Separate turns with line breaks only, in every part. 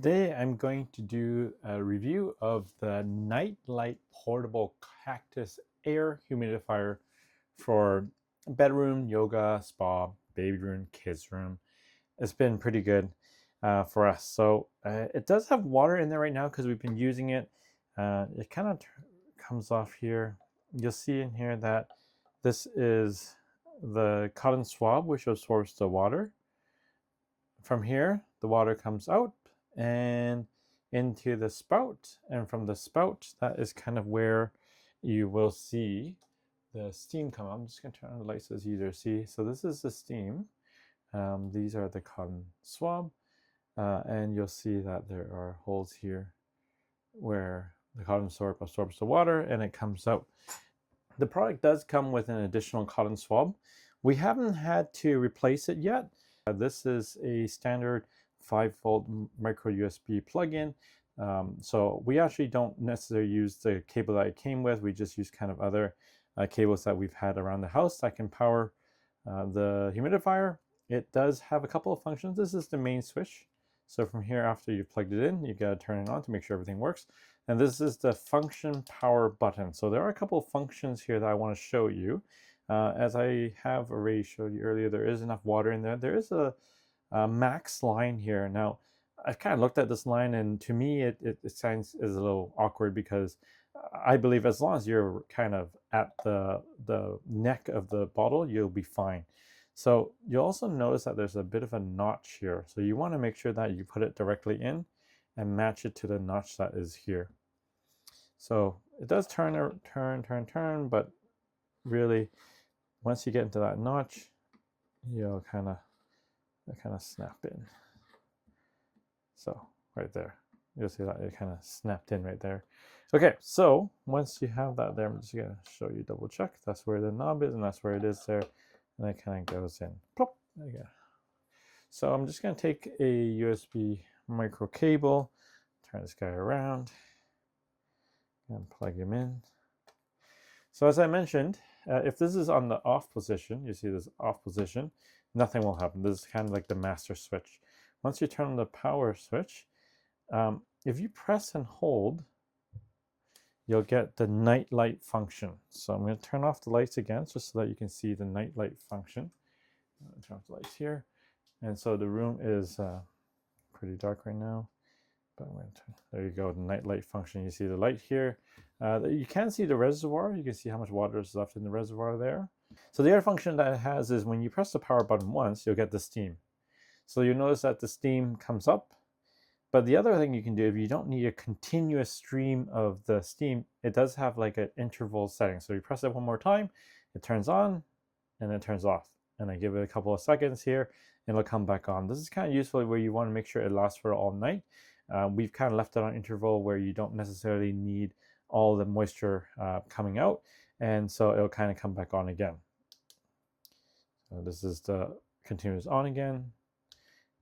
Today I'm going to do a review of the Nightlight Portable Cactus Air Humidifier for bedroom, yoga, spa, baby room, kids room. It's been pretty good for us. So it does have water in there right now because we've been using it. It kind of comes off here. You'll see in here that this is the cotton swab which absorbs the water. From here, the water comes out and into the spout, and from the spout, that is kind of where you will see the steam come up. I'm just going to turn on the light so it's easier to see. So this is the steam. These are the cotton swab, and you'll see that there are holes here where the cotton swab absorbs the water and it comes out. The product does come with an additional cotton swab. We haven't had to replace it yet. This is a standard 5-volt micro USB plug-in. So we actually don't necessarily use the cable that it came with. We just use kind of other cables that we've had around the house that can power the humidifier. It does have a couple of functions. This is the main switch. So from here, after you've plugged it in, you got to turn it on to make sure everything works. And this is the function power button. So there are a couple of functions here that I want to show you. As I have already showed you earlier, there is enough water in there. There is a max line here. Now, I've kind of looked at this line, and to me, it sounds is a little awkward because I believe as long as you're kind of at the neck of the bottle, you'll be fine. So you'll also notice that there's a bit of a notch here. So you want to make sure that you put it directly in and match it to the notch that is here. So it does turn, but really, once you get into that notch, you'll kind of snap in. So right there, you'll see that it kind of snapped in right there. Okay, so once you have that there, I'm just gonna show you, double check. That's where the knob is, and that's where it is there, and it kind of goes in. Plop, there you go. So I'm just gonna take a USB micro cable, turn this guy around, and plug him in. So as I mentioned, if this is on the off position, you see this off position, nothing will happen. This is kind of like the master switch. Once you turn on the power switch, if you press and hold, you'll get the night light function. So I'm going to turn off the lights again just so that you can see the night light function. Turn off the lights here. And so the room is pretty dark right now. But I'm going to turn, there you go, the night light function. You see the light here. You can see the reservoir. You can see how much water is left in the reservoir there. So the other function that it has is when you press the power button once, you'll get the steam. So you'll notice that the steam comes up. But the other thing you can do, if you don't need a continuous stream of the steam, it does have like an interval setting. So you press it one more time, it turns on, and it turns off. And I give it a couple of seconds here, and it'll come back on. This is kind of useful where you want to make sure it lasts for all night. We've kind of left it on interval where you don't necessarily need all the moisture coming out, and so it'll kind of come back on again. So this is the continuous on again,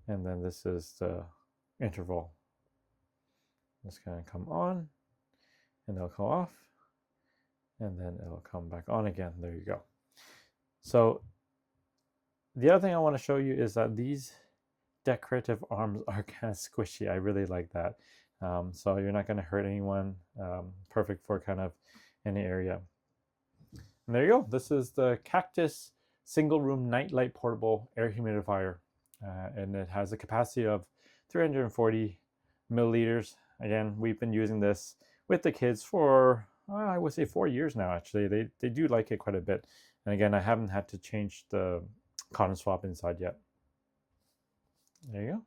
and then this is the interval. It's going to come on, and it'll come off, and then it'll come back on again. There you go. So the other thing I want to show you is that these decorative arms are kind of squishy. I really like that. So you're not going to hurt anyone. Perfect for kind of any area. And there you go. This is the Cactus single room nightlight portable air humidifier. And it has a capacity of 340 milliliters. Again, we've been using this with the kids for, I would say 4 years now, actually. They do like it quite a bit. And again, I haven't had to change the cotton swab inside yet. There you go.